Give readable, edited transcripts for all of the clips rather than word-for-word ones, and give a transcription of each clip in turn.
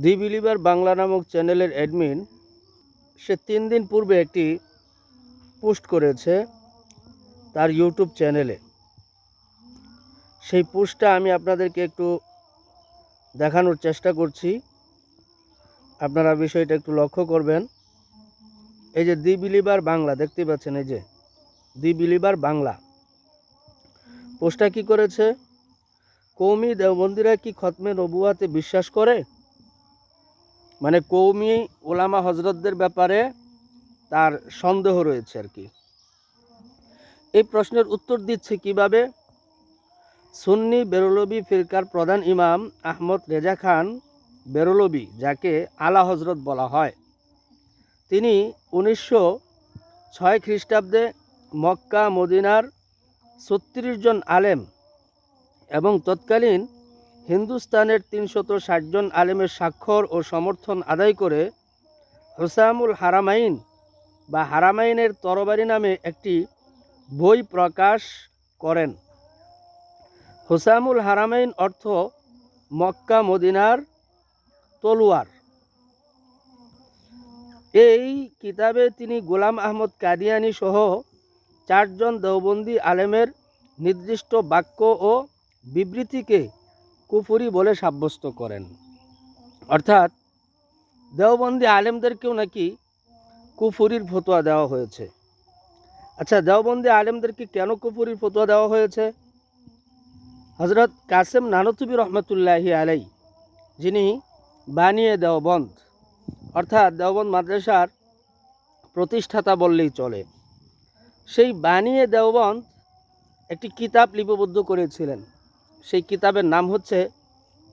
দি believer Bangla নামক চ্যানেলের admin সে 3 দিন পূর্বে একটি পোস্ট করেছে তার ইউটিউব চ্যানেলে। সেই পোস্টটা আমি আপনাদেরকে একটু দেখানোর চেষ্টা করছি, আপনারা বিষয়টা একটু লক্ষ্য করবেন। এই যে দি বিলিভার বাংলা দেখতে পাচ্ছেন, এই যে দি বিলিভার বাংলা পোস্টটা কি করেছে, কওমি দেওবন্দিরা কি খতমে নবুয়াতে বিশ্বাস করে, মানে কওমি ওলামা হজরতদের ব্যাপারে তার সন্দেহ রয়েছে আর কি। এই প্রশ্নের উত্তর দিচ্ছে কিভাবে, সুন্নি বেরলভী ফিরকার প্রধান ইমাম আহমদ রেজা খান বেরলভী, যাকে আলা হজরত বলা হয়, তিনি 1906 খ্রিস্টাব্দে মক্কা মদিনার 36 জন আলেম এবং তৎকালীন হিন্দুস্তানের 360 জন আলেমের স্বাক্ষর ও সমর্থন আদায় করে হুসামুল হারামাইন বা হারামাইনের তরবারি নামে একটি বই প্রকাশ করেন। হুসামুল হারামাইন অর্থ মক্কা মদিনার তলোয়ার। এই কিতাবে তিনি গোলাম আহমদ কাদিয়ানী সহ 4 জন দেওবন্দি আলেমের নির্দিষ্ট বাক্য ও বিবৃতিকে কুফরি বলে সাব্যস্ত করেন। অর্থাৎ দেওবন্দি আলেমদেরকেও নাকি কুফরির ফতোয়া দেওয়া হয়েছে। আচ্ছা, দেওবন্দি আলেমদেরকে কেন কুফরির ফতোয়া দেওয়া হয়েছে? হজরত কাসেম নানতুবি রহমতুল্লাহি আলাই, যিনি বানিয়ে দেওবন্দ অর্থাৎ দেওবন্দ মাদ্রাসার প্রতিষ্ঠাতা বললেই চলে, সেই বানিয়ে দেওবন্দ একটি কিতাব লিপিবদ্ধ করেছিলেন। সেই কিতাবের নাম হচ্ছে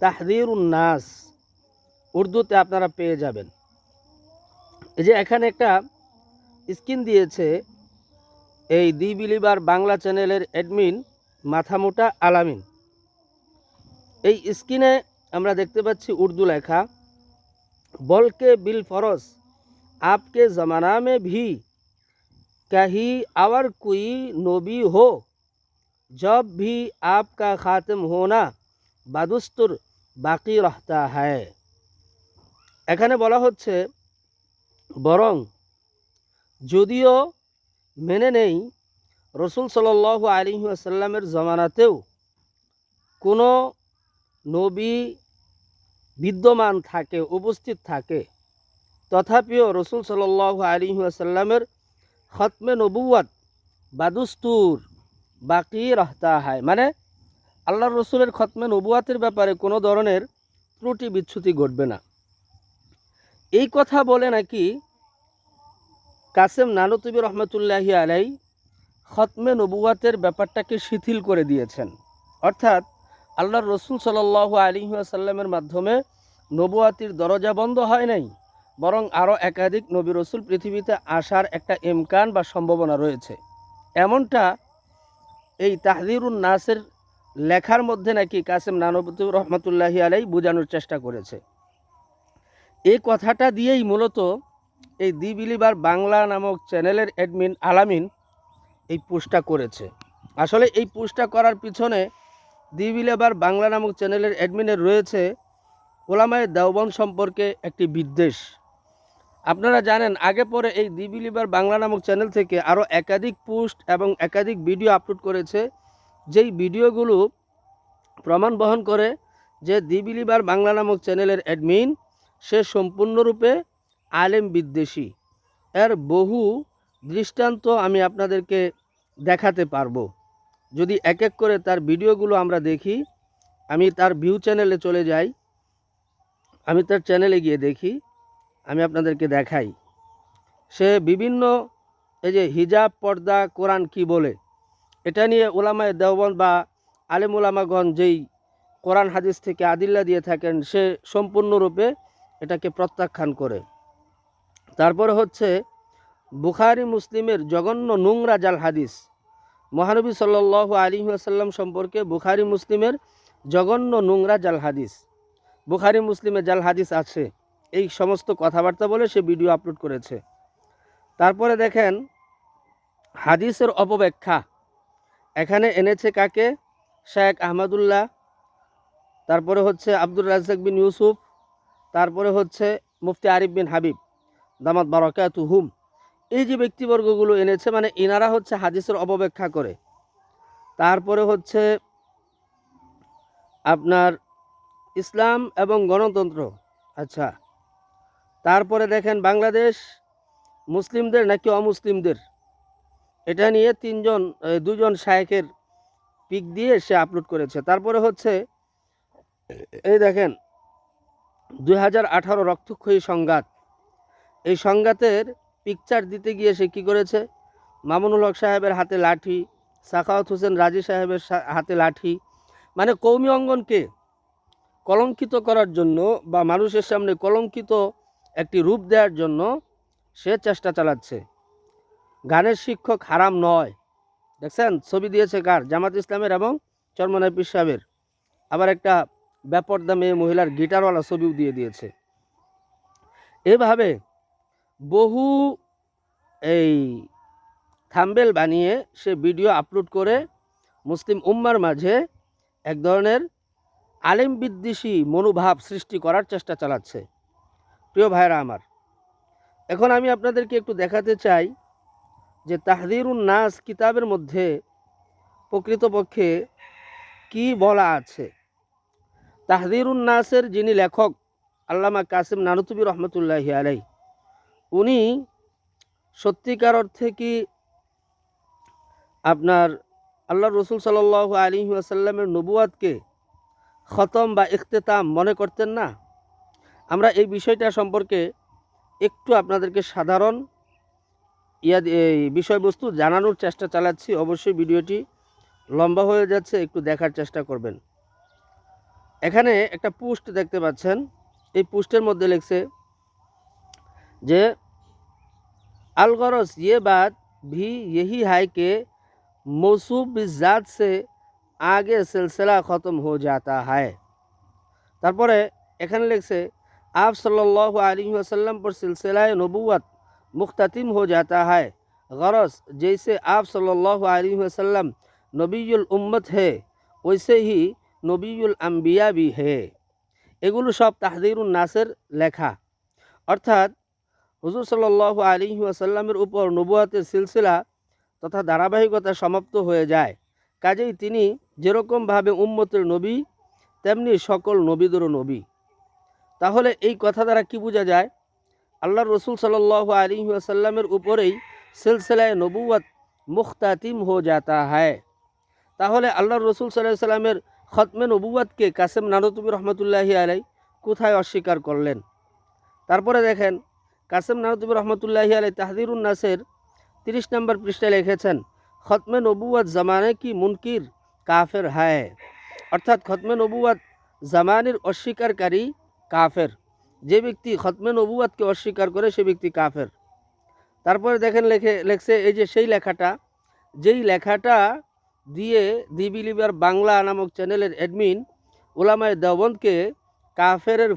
তাহযীরুন নাস, উর্দুতে আপনারা পেয়ে যাবেন। এই যে এখানে একটা স্ক্রিন দিয়েছে এই দি বিলিভার বাংলা চ্যানেলের অ্যাডমিন মাথামোটা আলামিন। এই স্ক্রিনে আমরা দেখতে পাচ্ছি উর্দু লেখা, বলকে বিল ফরজ आपके ज़माना में भी कहीं और कोई नबी हो, जब भी आपका ख़ात्म होना बादुस्तुर बाकी रहता है। এখানে বলা হচ্ছে বরং যদিও মেনে নেই রসুল সাল্লাল্লাহু আলাইহি ওয়াসাল্লামের জমানাতেও কোনো নবী বিদ্যমান থাকে, উপস্থিত থাকে, তথাপিও রসুল সাল্লাল্লাহু আলাইহি ওয়াসাল্লামের খতমে নবুয়াত বাদুস্তুর বাকি রহতা হয়, মানে আল্লাহর রসুলের খতমে নবুয়াতের ব্যাপারে কোনো ধরনের ত্রুটি বিচ্যুতি ঘটবে না। এই কথা বলে নাকি কাসেম নানতুবি রহমতুল্লাহি আলাই খতমে নবুয়াতের ব্যাপারটাকে শিথিল করে দিয়েছেন। অর্থাৎ আল্লাহর রসুল সাল্লাল্লাহু আলাইহি ওয়াসাল্লামের মাধ্যমে নবুয়াতির দরজা বন্ধ হয় নাই, বরং আরও একাধিক নবী রসুল পৃথিবীতে আসার একটা ইমকান বা সম্ভাবনা রয়েছে, এমনটা এই তাহযীরুন নাসের লেখার মধ্যে নাকি কাসেম নানতুবি রহমতুল্লাহি আলাই বোঝানোর চেষ্টা করেছে। এই কথাটা দিয়েই মূলত এই দি বিলিভার বাংলা নামক চ্যানেলের অ্যাডমিন আলামিন এই পোস্টটা করেছে। আসলে এই পোস্টটা করার পিছনে দি বিলিভার বাংলা নামক চ্যানেলের অ্যাডমিনের রয়েছে ওলামায়ে দেওবন্দ সম্পর্কে একটি বিদ্বেষ। আপনারা জানেন, আগে পরে এই দি বিলিভার বাংলা নামক চ্যানেল থেকে আরও একাধিক পোস্ট এবং একাধিক ভিডিও আপলোড করেছে, যেই ভিডিওগুলো প্রমাণ বহন করে যে দি বিলিভার বাংলা নামক চ্যানেলের অ্যাডমিন সে সম্পূর্ণরূপে আলেম বিদ্বেষী। এর বহু দৃষ্টান্ত আমি আপনাদেরকে দেখাতে পারবো যদি এক এক করে তার ভিডিওগুলো আমরা দেখি। আমি তার ভিউ চ্যানেলে চলে যাই, আমি তার চ্যানেলে গিয়ে দেখি, আমি আপনাদেরকে দেখাই। সে বিভিন্ন এই যে হিজাব, পর্দা, কোরআন কি বলে, এটা নিয়ে ওলামায়ে দেওবন্দ বা আলেম ওলামাগণ যেই কোরআন হাদিস থেকে আদিল্লা দিয়ে থাকেন, সে সম্পূর্ণরূপে এটাকে প্রত্যাখ্যান করে। তারপরে হচ্ছে বুখারী মুসলিমের জঘন্য নোংরা জাল হাদিস, মহানবী সাল্লাল্লাহু আলাইহি ওয়াসাল্লাম সম্পর্কে বুখারী মুসলিমের জঘন্য নোংরা জাল হাদিস, বুখারী মুসলিমে জাল হাদিস আছে, এই সমস্ত কথাবার্তা বলে সে ভিডিও আপলোড করেছে। তারপরে দেখেন হাদিসের অপব্যাখ্যা, এখানে এনেছে কাকে, শেখ আহমদুল্লাহ, তারপরে হচ্ছে আব্দুর রাজ্জাক বিন ইউসুফ, তারপরে হচ্ছে মুফতি আরিফ বিন হাবিব দামাত বারাকাতুহুম, এই যে ব্যক্তিবর্গগুলো এনেছে, মানে এনারা হচ্ছে হাদিসের অপব্যাখ্যা করে। তারপরে হচ্ছে আপনার ইসলাম এবং গণতন্ত্র। আচ্ছা, তারপরে দেখেন বাংলাদেশ মুসলিমদের নাকি অমুসলিমদের, এটা নিয়ে দুজন শায়েখের পিক দিয়ে সে আপলোড করেছে। তারপরে হচ্ছে এই দেখেন 2018 রক্তক্ষয়ী সংঘাত, এই সংঘাতের পিকচার দিতে গিয়ে সে কী করেছে, মামুনুল হক সাহেবের হাতে লাঠি, সাখাওয়াত হোসেন রাজি সাহেবের হাতে লাঠি, মানে কৌমি অঙ্গনকে কলঙ্কিত করার জন্য বা মানুষের সামনে কলঙ্কিত একটি রূপ দেওয়ার জন্য সে চেষ্টা চালাচ্ছে। গানের শিক্ষক হারাম নয়, দেখছেন ছবি দিয়েছে কার, জামাত ইসলামের এবং চরমনাই পীর সাহেবের। আবার একটা বেপর্দা মেয়ে মহিলার গিটারওয়ালা ছবিও দিয়ে দিয়েছে। এভাবে বহু এই থাম্বেল বানিয়ে সে ভিডিও আপলোড করে মুসলিম উম্মার মাঝে এক ধরনের আলেম বিদ্বেষী মনোভাব সৃষ্টি করার চেষ্টা চালাচ্ছে। প্রিয় ভাইরা আমার, এখন আমি আপনাদেরকে একটু দেখাতে চাই যে তাহযীরুন নাস কিতাবের মধ্যে প্রকৃতপক্ষে কি বলা আছে। তাহযীরুন নাসের যিনি লেখক আল্লামা কাসেম নানুতুবি রহমতুল্লাহি আলাইহি, উনি সত্যিকার অর্থে কি আপনার আল্লাহ রসুল সাল্লাল্লাহু আলাইহি ওয়াসাল্লামের নবুয়াতকে খতম বা ইখতিতাম মনে করতেন না? আমরা এই বিষয়টা সম্পর্কে একটু আপনাদেরকে সাধারণ এই বিষয়বস্তু জানানোর চেষ্টা চালাচ্ছি। অবশ্যই ভিডিওটি লম্বা হয়ে যাচ্ছে, একটু দেখার চেষ্টা করবেন। এখানে একটা পোস্ট দেখতে পাচ্ছেন, এই পোস্টের মধ্যে লিখছে যে अल गरज ये बात भी यही है कि मौसूफ बिज़ात से आगे सिलसिला ख़त्म हो जाता है। तारपरे एखाने लिखছে आप सल्लल्लाहु अलैहि वसल्लम पर सिलसिला नबुवत मुख्ततिम हो जाता है। गरज जैसे आप सल्लल्लाहु अलैहि वसल्लम नबीयुल उम्मत है वैसे ही नबीयुल अम्बिया भी है। এগুলো সব তাহযীরুন নাসের লেখা, অর্থাৎ হুজুর সাল্লাল্লাহু আলাইহি ওয়াসাল্লামের উপর নবুয়াতের সিলসিলা তথা ধারাবাহিকতা সমাপ্ত হয়ে যায়। কাজেই তিনি যেরকমভাবে উম্মতের নবী তেমনি সকল নবীদেরও নবী। তাহলে এই কথা দ্বারা কি বোঝা যায়? আল্লাহর রসুল সাল্লাল্লাহু আলাইহি ওয়াসাল্লামের উপরেই সিলসিলায়ে নবুওয়াত মুখতাতিম হো জাতা হ্যায়। তাহলে আল্লাহর রসুল সাল্লাল্লাহু আলাইহি ওয়াসাল্লামের খতমে নবুওয়াতকে কাসেম নানুতুবি রহমতুল্লাহি আলাইহি কোথায় অস্বীকার করলেন? তারপরে দেখেন কাসেম নানুতুবি রহমতুল্লাহি আলাইহি তাহযীরুন নাসের 30 নম্বর পৃষ্ঠায় লিখেছেন খতমে নবুওয়াত জামানে কি মুনকির কাফের হ্যায়, অর্থাৎ খতমে নবুওয়াত জামানের অস্বীকারী কাফের। যে ব্যক্তি খতমে নবুওয়াতকে অস্বীকার করে সে ব্যক্তি কাফের। তারপরে দেখেন লেখছে এই যে সেই লেখাটা, যেই লেখাটা দিয়ে দি বিলিভার বাংলা নামক চ্যানেলের অ্যাডমিন উলামায়ে দেওবন্দকে কাফেরের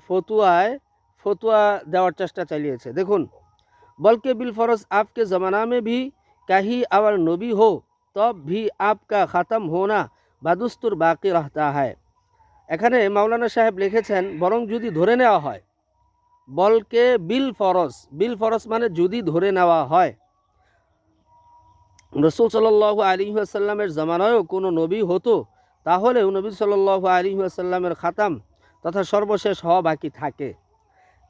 ফতুয়া দেওয়ার চেষ্টা চালিয়েছে। দেখুন, বলকে বিল ফরজ आपके ज़माना में भी कहीं और नबी हो तब भी आपका ख़त्म होना बदस्तूर बाकी रहता है। এখানে মাওলানা সাহেব লিখেছেন বরং যদি ধরে নেওয়া হয়, বলকে বিল ফরজ মানে যদি ধরে নেওয়া হয় রসুল সাল্লাল্লাহু আলাইহি ওয়াসাল্লামের জামানায়ও কোনো নবী হতো, তাহলে নবী সাল্লাল্লাহু আলাইহি ওয়াসাল্লামের খাতাম তথা সর্বশেষ হওয়া বাকি থাকে।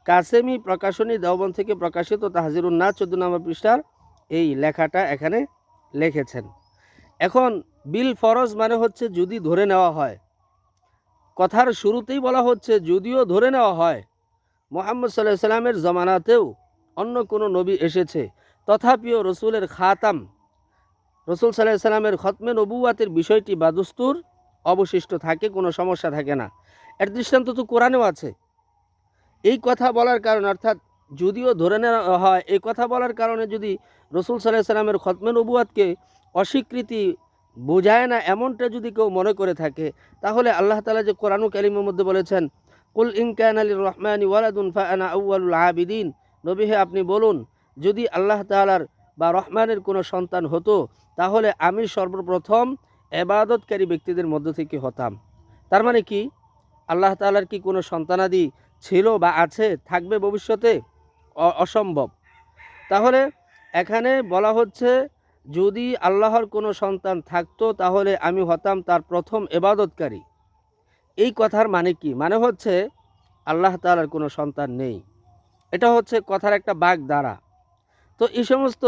কাসেমি প্রকাশনী দেওবন্দ থেকে প্রকাশিত তাহযীরুন নাস 14 নম্বর পৃষ্ঠার এই লেখাটা এখানে লিখেছেন। এখন বিল ফরজ মানে হচ্ছে যদি ধরে নেওয়া হয়। কথার শুরুতেই বলা হচ্ছে যদিও ধরে নেওয়া হয় মুহাম্মদ সাল্লাল্লাহু আলাইহি সাল্লামের জামানাতেও অন্য কোনো নবী এসেছে, তথাপিও রসুলের খাতাম রসুল সাল্লাল্লাহু আলাইহি সাল্লামের খতমে নবুওয়াতের বিষয়টি বাদুস্তুর অবশিষ্ট থাকে, কোনো সমস্যা থাকে না। এর দৃষ্টান্ত তো কোরআনেও আছে। এই কথা বলার কারণে, অর্থাৎ যদিও ধরে নেওয়া হয়, এই কথা বলার কারণে যদি রসুল সাল্লাল্লাহু আলাইহি সাল্লামের খতমে নবুওয়াতকে অস্বীকৃতি বোঝায় না এমনটা যদি কেউ মনে করে থাকে, তাহলে আল্লাহ তাআলা যে কোরআন কারীমের মধ্যে বলেছেন কুল ইন কানা লির রহমানি ওয়ালাদুন ফাআনা আউয়ালুল আবিদিন, নবী হে আপনি বলুন যদি আল্লাহ তাআলার বা রহমানের কোনো সন্তান হতো তাহলে আমি সর্বপ্রথম ইবাদতকারী ব্যক্তিদের মধ্য থেকে হতাম। তার মানে কি আল্লাহ তাআলার কি কোনো সন্তানাদি ছিল বা আছে, থাকবে ভবিষ্যতে? অসম্ভব। তাহলে এখানে বলা হচ্ছে যদি আল্লাহর কোনো সন্তান থাকতো তাহলে আমি হতাম তার প্রথম ইবাদতকারী। এই কথার মানে কি? মানে হচ্ছে আল্লাহ তাআলার কোনো সন্তান নেই। এটা হচ্ছে কথার একটা বাগধারা। তো এই সমস্ত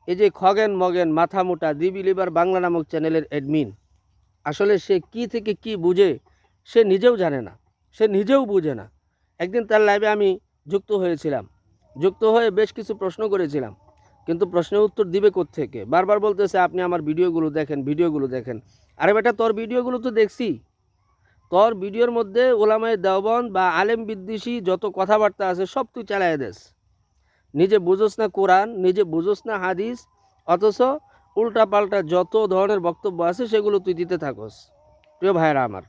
এই যে খগেন মগেন মাথা মোটা দি বিলিভার বাংলা নামক চ্যানেলের অ্যাডমিন, আসলে সে কি থেকে কি বুঝে সে নিজেও জানে না, সে নিজেও বুঝে না। একদিন তার লাইভে আমি যুক্ত হয়েছিলাম, যুক্ত হয়ে বেশ কিছু প্রশ্ন করেছিলাম, কিন্তু প্রশ্নের উত্তর দিবে কোত্থেকে? বারবার বলতেছে আপনি আমার ভিডিওগুলো দেখেন, ভিডিওগুলো দেখেন। আরে বেটা, তোর ভিডিওগুলো তো দেখছি। তোর ভিডিওর মধ্যে ওলামায়ে দেওবন্দ বা আলেম বিদ্বেষী যত কথাবার্তা আছে সব তুই চালায় দেস। নিজে বুঝোস না কোরআন, নিজে বুঝোস না হাদিস, অথচ উল্টাপাল্টা যত ধরনের বক্তব্য আছে সেগুলো তুই দিতে থাকস। প্রিয় ভাইয়েরা আমার,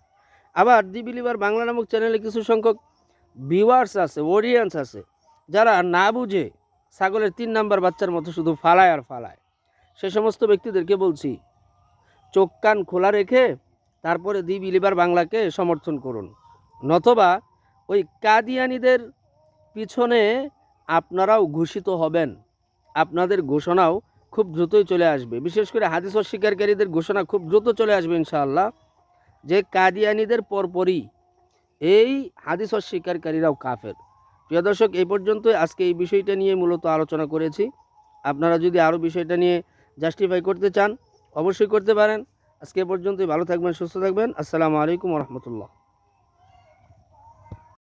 আবার দি বিলিভার বাংলা নামক চ্যানেলে কিছু সংখ্যক ভিউয়ার্স আছে, অডিয়েন্স আছে, যারা না বুঝে ছাগলের 3 নাম্বার বাচ্চার মতো শুধু ফালায় আর ফালায়। সে সমস্ত ব্যক্তিদেরকে বলছি, চোখ কান খোলা রেখে তারপরে দি বিলিভার বাংলাকে সমর্থন করুন, নতবা ওই কাদিয়ানীদের পিছনে আপনারাও ঘোষিত হবেন। আপনাদের ঘোষণাও খুব দ্রুতই চলে আসবে, বিশেষ করে হাদিস অস্বীকারীদের ঘোষণা খুব দ্রুত চলে আসবে ইনশাআল্লাহ, যে কাদিয়ানীদের পরপরই এই হাদিস অস্বীকারীরাও কাফের। প্রিয় দর্শক, এই পর্যন্তই আজকে এই বিষয়টা নিয়ে মূলত আলোচনা করেছি। আপনারা যদি আরও বিষয়টা নিয়ে জাস্টিফাই করতে চান অবশ্যই করতে পারেন। আজকে এ পর্যন্তই। ভালো থাকবেন, সুস্থ থাকবেন। আসসালামু আলাইকুম ওয়া রাহমাতুল্লাহ।